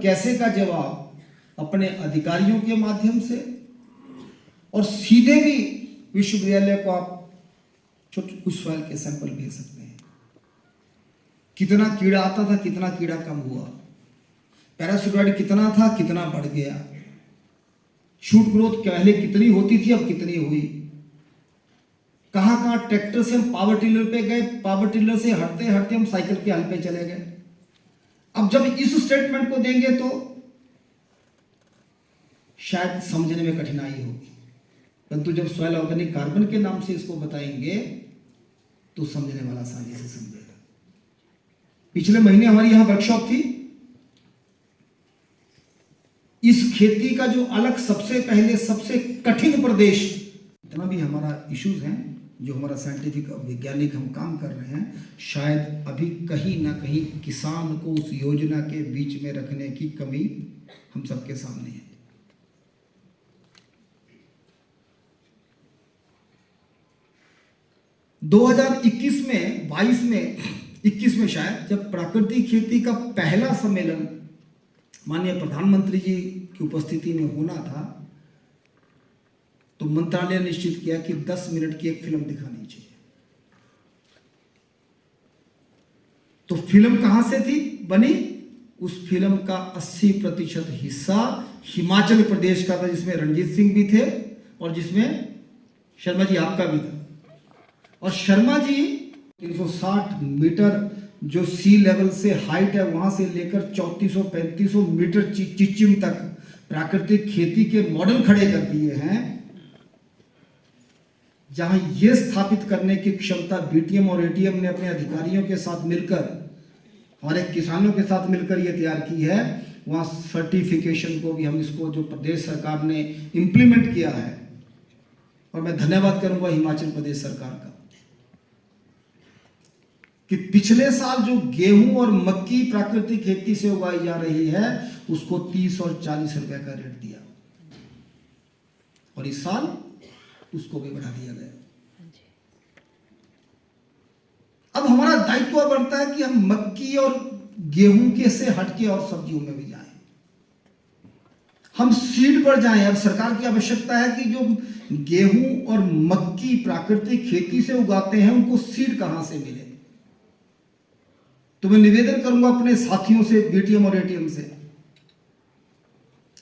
कैसे का जवाब अपने अधिकारियों के माध्यम से और सीधे भी विश्वविद्यालय को आप छोटे कुछ सॉइल के सैंपल भेज सकते हैं। कितना कीड़ा आता था, कितना कीड़ा कम हुआ, पैरासिटोइड कितना था, कितना बढ़ गया, शूट ग्रोथ पहले कितनी होती थी, अब कितनी हुई, कहां कहां ट्रैक्टर से हम पावर टिलर पे गए, पावर टिलर से हटते हटते हम साइकिल के हल पे चले गए। अब जब इस स्टेटमेंट को देंगे तो शायद समझने में कठिनाई होगी, परंतु जब सॉइल ऑर्गेनिक कार्बन के नाम से इसको बताएंगे तो समझने वाला आसानी से समझेगा। पिछले महीने हमारी यहां वर्कशॉप थी। इस खेती का जो अलग सबसे पहले सबसे कठिन प्रदेश, इतना भी हमारा इश्यूज हैं जो हमारा साइंटिफिक वैज्ञानिक हम काम कर रहे हैं, शायद अभी कहीं ना कहीं किसान को उस योजना के बीच में रखने की कमी हम सबके सामने है। में 22 में 21 में शायद जब प्राकृतिक खेती का पहला सम्मेलन माननीय प्रधानमंत्री जी की उपस्थिति में होना था, तो मंत्रालय ने निश्चित किया कि 10 मिनट की एक फिल्म दिखानी चाहिए। तो फिल्म कहां से थी बनी? उस फिल्म का 80% हिस्सा हिमाचल प्रदेश का था, जिसमें रणजीत सिंह भी थे और जिसमें शर्मा जी आपका भी था। और शर्मा जी 360 मीटर जो सी लेवल से हाइट है वहां से लेकर 3400-3500 मीटर चिचिम तक प्राकृतिक खेती के मॉडल खड़े कर दिए हैं, जहां यह स्थापित करने की क्षमता बीटीएम और एटीएम ने अपने अधिकारियों के साथ मिलकर, हमारे किसानों के साथ मिलकर यह तैयार की है। वहां सर्टिफिकेशन को भी हम इसको जो प्रदेश सरकार ने इंप्लीमेंट किया है, और मैं धन्यवाद करूंगा हिमाचल प्रदेश सरकार का कि पिछले साल जो गेहूं और मक्की प्राकृतिक खेती से उगाई जा रही है उसको 30 और 40 रुपए का रेट दिया, और इस साल उसको भी बढ़ा दिया गया। अब हमारा दायित्व बनता है कि हम मक्की और गेहूं के से हटके और सब्जियों में भी जाएं, हम सीड पर जाएं। अब सरकार की आवश्यकता है कि जो गेहूं और मक्की प्राकृतिक खेती से उगाते हैं उनको सीड कहां से मिले। तो मैं निवेदन करूंगा अपने साथियों से, बीटीएम और एटीएम से,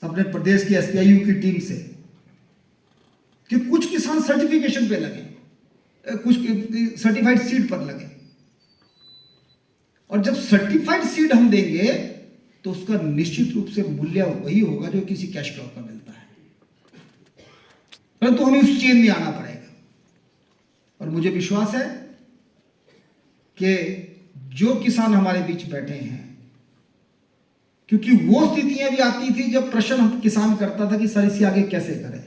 अपने प्रदेश की एसपीआईयू की टीम से, कि कुछ किसान सर्टिफिकेशन पे लगे, कुछ सर्टिफाइड सीड पर लगे, और जब सर्टिफाइड सीड हम देंगे तो उसका निश्चित रूप से मूल्य वही होगा जो किसी कैश क्रॉप का मिलता है, परंतु हमें उस चेन में आना पड़ेगा। और मुझे विश्वास है कि जो किसान हमारे बीच बैठे हैं, क्योंकि वो स्थितियां भी आती थी जब प्रश्न हम किसान करता था कि सर इसे आगे कैसे करें,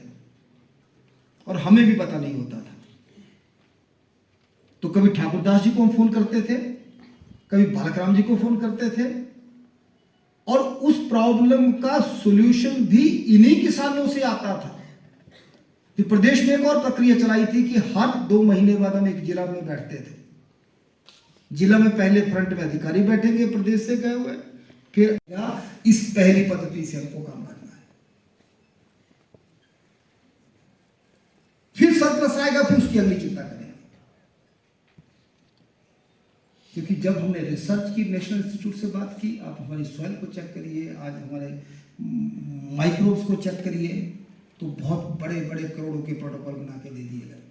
और हमें भी पता नहीं होता था। तो कभी ठाकुरदास जी को हम फोन करते थे, कभी बालकराम जी को फोन करते थे, और उस प्रॉब्लम का सॉल्यूशन भी इन्हीं किसानों से आता था। फिर प्रदेश में एक और प्रक्रिया चलाई थी कि हर 2 महीने बाद हम एक जिला में बैठते थे। जिला में पहले फ्रंट में अधिकारी बैठेंगे प्रदेश से गए हुए, फिर इस पहली पद्धति से हमको काम करना है, फिर सरप्लस आएगा, फिर उसकी अगली चिंता करेंगे। क्योंकि जब हमने रिसर्च की, नेशनल इंस्टीट्यूट से बात की, आप हमारी सॉइल को चेक करिए, आज हमारे माइक्रोब्स को चेक करिए, तो बहुत बड़े बड़े करोड़ों के प्रोटोकॉल बना के दे दिए गए।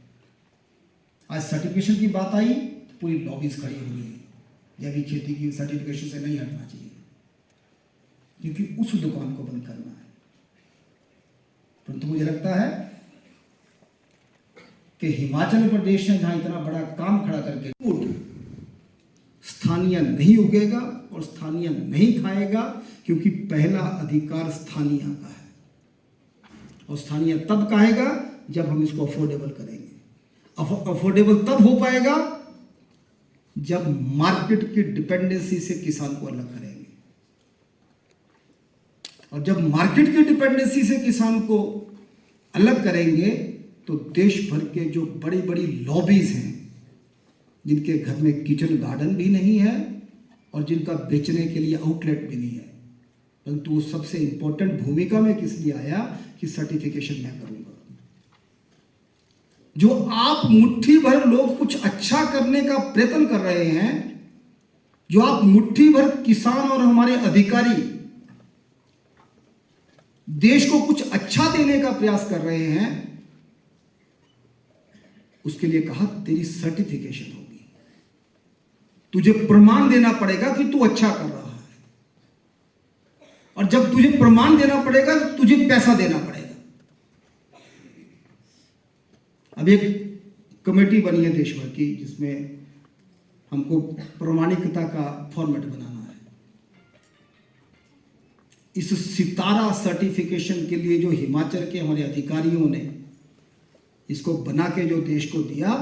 आज सर्टिफिकेशन की बात आई, पूरी लॉबीज खड़ी हुई है, जैविक खेती की सर्टिफिकेशन से नहीं हटना चाहिए, क्योंकि उस दुकान को बंद करना है। परंतु मुझे लगता है कि हिमाचल प्रदेश ने जहां इतना बड़ा काम खड़ा करके स्थानीय नहीं उगेगा और स्थानीय नहीं खाएगा, क्योंकि पहला अधिकार स्थानीय का है, और स्थानीय तब खाएगा जब हम इसको अफोर्डेबल करेंगे। अफोर्डेबल तब हो पाएगा जब मार्केट की डिपेंडेंसी से किसान को अलग करेंगे, और जब मार्केट की डिपेंडेंसी से किसान को अलग करेंगे तो देश भर के जो बड़ी बड़ी लॉबीज हैं, जिनके घर में किचन गार्डन भी नहीं है और जिनका बेचने के लिए आउटलेट भी नहीं है, परंतु वो सबसे इंपॉर्टेंट भूमिका में किस लिए आया कि सर्टिफिकेशन मैं करूंगा। जो आप मुट्ठी भर लोग कुछ अच्छा करने का प्रयत्न कर रहे हैं, जो आप मुट्ठी भर किसान और हमारे अधिकारी देश को कुछ अच्छा देने का प्रयास कर रहे हैं, उसके लिए कहा तेरी सर्टिफिकेशन होगी, तुझे प्रमाण देना पड़ेगा कि तू अच्छा कर रहा है। और जब तुझे प्रमाण देना पड़ेगा तो तुझे पैसा देना पड़ेगा। अब एक कमेटी बनी है देश भर की जिसमें हमको प्रमाणिकता का फॉर्मेट बनाना है। इस सितारा सर्टिफिकेशन के लिए जो हिमाचल के हमारे अधिकारियों ने इसको बना के जो देश को दिया,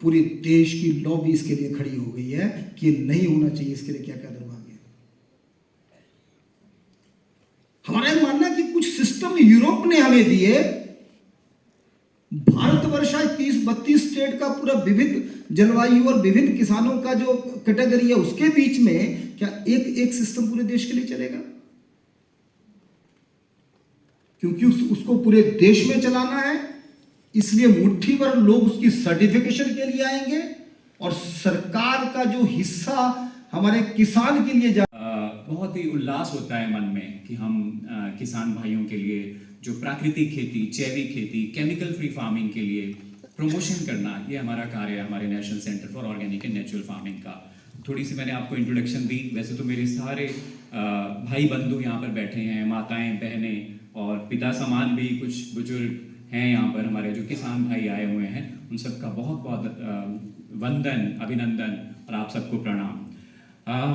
पूरी देश की लॉबी इसके लिए खड़ी हो गई है कि ये नहीं होना चाहिए। इसके लिए क्या क्या दुर्भाग्य है। हमारा ये मानना है कि कुछ सिस्टम यूरोप ने हमें दिए, भारतवर्ष 30-32 स्टेट का पूरा विविध जलवायु और विभिन्न किसानों का जो कैटेगरी है उसके बीच में क्या एक सिस्टम पूरे देश के लिए चलेगा? क्योंकि उसको पूरे देश में चलाना है, इसलिए मुट्ठी भर लोग उसकी सर्टिफिकेशन के लिए आएंगे और सरकार का जो हिस्सा हमारे किसान के लिए बहुत ही उल्लास होता है मन में कि हम किसान भाइयों के लिए जो प्राकृतिक खेती, जैविक खेती, केमिकल फ्री फार्मिंग के लिए प्रमोशन करना, ये हमारा कार्य है हमारे national centre for organic and natural farming का। थोड़ी सी मैंने आपको इंट्रोडक्शन दी। वैसे तो मेरे सारे भाई बंधु यहाँ पर बैठे हैं, माताएं, बहनें और पिता समान भी कुछ बुजुर्ग हैं यहाँ पर हमारे जो किसान भाई आए हुए हैं। उन सबका बहुत बहुत वंदन, अभिनंदन और आप सबको प्रणाम।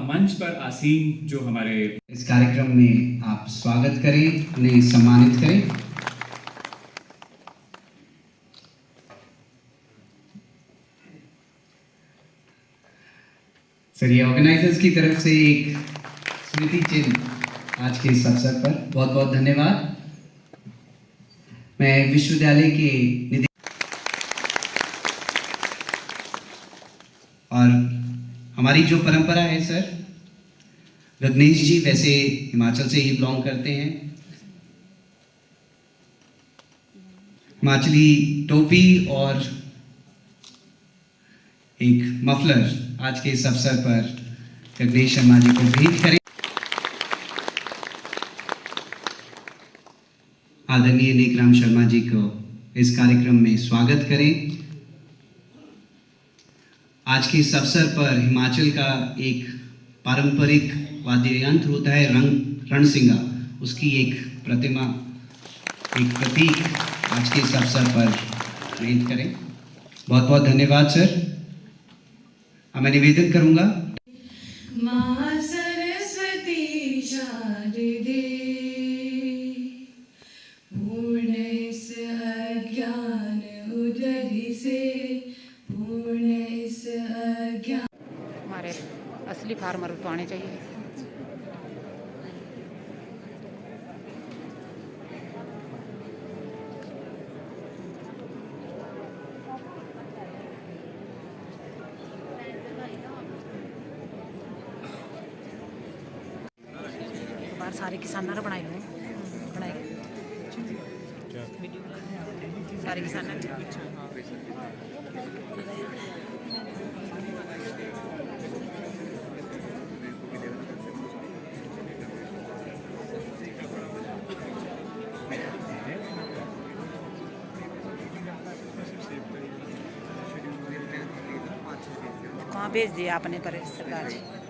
मंच पर आसीन जो हमारे इस कार्यक्रम में आप स्वागत करें, उन्हें सम्मानित करें। सर, ये ऑर्गेनाइजर्स की तरफ से एक स्मृति चिन्ह आज के इस अवसर पर बहुत बहुत धन्यवाद। मैं विश्वविद्यालय के और हमारी जो परंपरा है सर, रत्नेश जी वैसे हिमाचल से ही बिलोंग करते हैं। हिमाचली टोपी और एक मफलर आज के इस अवसर पर रत्नेश शर्मा जी को भेंट करें। आदरणीय नेकराम शर्मा जी को इस कार्यक्रम में स्वागत करें। आज के इस अवसर पर हिमाचल का एक पारंपरिक वाद्य यंत्र होता है रणसिंगा, उसकी एक प्रतिमा, एक प्रतीक आज के इस अवसर पर भेंट करें। बहुत बहुत धन्यवाद सर। अब मैं निवेदन करूंगा। मां सरस्वती शारदे पूर्ण इस अज्ञान उदधि से, पूर्ण इस अज्ञान। हमारे असली फार्मर तो आने चाहिए। बाहर सारे किसान बनाए हुए सारे किसान कहाँ भेज दिया आपने पर सरकार जी।